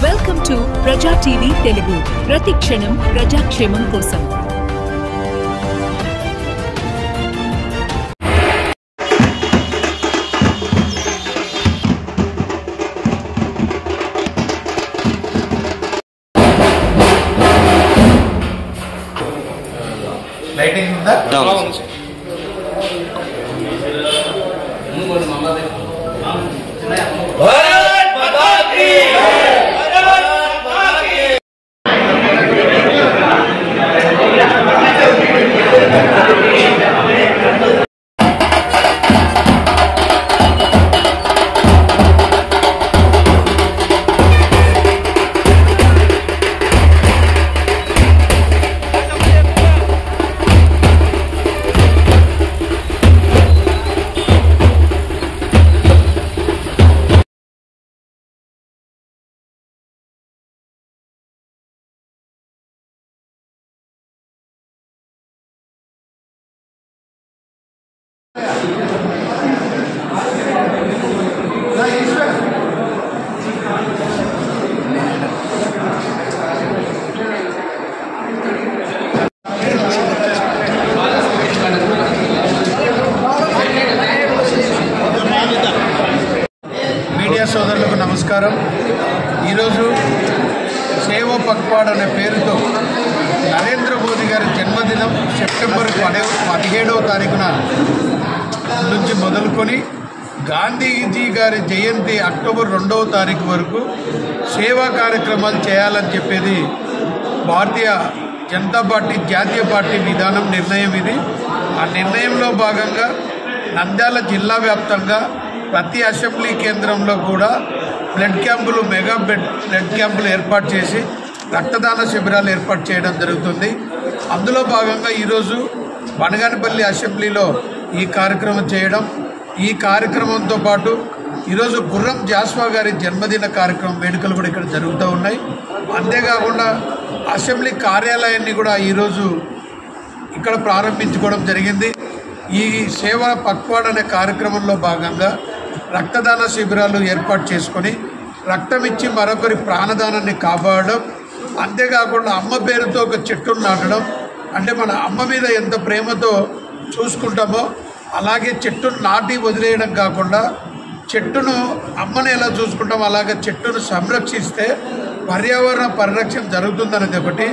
Welcome to ప్రజా TV Telugu. ప్రతి క్షణం ప్రజాక్షేమం కోసం. లైటింగ్ ఉందా? మీడియా సోదరులకు నమస్కారం. ఈరోజు సేవ పక్వాడ్ అనే పేరుతో నరేంద్ర మోదీ గారి జన్మదినం సెప్టెంబర్ 17వ తారీఖున నుంచి మొదలుకొని గాంధీజీ గారి జయంతి అక్టోబర్ 2వ తారీఖు వరకు సేవా కార్యక్రమాలు చేయాలని చెప్పేది భారతీయ జనతా పార్టీ జాతీయ పార్టీ విధానం నిర్ణయం. ఇది ఆ నిర్ణయంలో భాగంగా నంద్యాల జిల్లా వ్యాప్తంగా ప్రతి అసెంబ్లీ కేంద్రంలో కూడా బ్లడ్ క్యాంపులు, మెగా బ్లడ్ క్యాంపులు ఏర్పాటు చేసి రక్తదాన శిబిరాలు ఏర్పాటు చేయడం జరుగుతుంది. అందులో భాగంగా ఈరోజు బనగానపల్లి అసెంబ్లీలో ఈ కార్యక్రమం చేయడం, ఈ కార్యక్రమంతో పాటు ఈరోజు గుర్రం జాస్వా గారి జన్మదిన కార్యక్రమం వేడుకలు కూడా ఇక్కడ జరుగుతూ ఉన్నాయి. అంతేకాకుండా అసెంబ్లీ కార్యాలయాన్ని కూడా ఈరోజు ఇక్కడ ప్రారంభించుకోవడం జరిగింది. ఈ సేవా పక్వాడ్ అనే కార్యక్రమంలో భాగంగా రక్తదాన శిబిరాలు ఏర్పాటు చేసుకొని రక్తం ఇచ్చి మరొకరి ప్రాణదానాన్ని కాపాడడం, అంతేకాకుండా అమ్మ పేరుతో ఒక చెట్టును నాటడం. అంటే మన అమ్మ మీద ఎంత ప్రేమతో చూసుకుంటామో అలాగే చెట్టును నాటి వదిలేయడం కాకుండా చెట్టును అమ్మని ఎలా చూసుకుంటామో అలాగే చెట్టును సంరక్షిస్తే పర్యావరణ పరిరక్షణ జరుగుతుందనేది ఒకటి.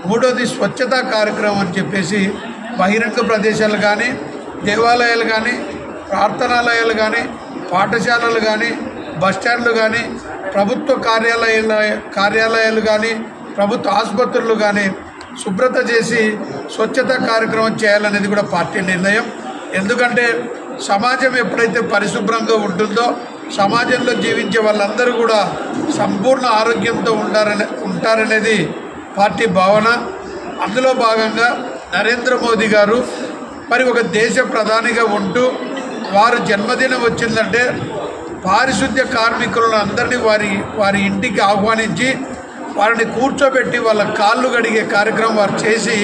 మూడోది స్వచ్ఛతా కార్యక్రమం అని చెప్పేసి బహిరంగ ప్రదేశాలు కానీ, దేవాలయాలు కానీ, ప్రార్థనాలయాలు కానీ, పాఠశాలలు కానీ, బస్టాండ్లు కానీ, ప్రభుత్వ కార్యాలయాలు కానీ, ప్రభుత్వ ఆసుపత్రులు కానీ శుభ్రత చేసి స్వచ్ఛతా కార్యక్రమం చేయాలనేది కూడా పార్టీ నిర్ణయం. ఎందుకంటే సమాజం ఎప్పుడైతే పరిశుభ్రంగా ఉంటుందో సమాజంలో జీవించే వాళ్ళందరూ కూడా సంపూర్ణ ఆరోగ్యంతో ఉంటారనేది పార్టీ భావన. అందులో భాగంగా నరేంద్ర మోదీ గారు మరి ఒక దేశ ప్రధానిగా ఉంటూ వారు జన్మదినం వచ్చిందంటే పారిశుద్ధ్య కార్మికులను అందరినీ వారి ఇంటికి ఆహ్వానించి వారిని కూర్చోబెట్టి వాళ్ళ కాళ్ళు కడిగే కార్యక్రమం వారు చేసి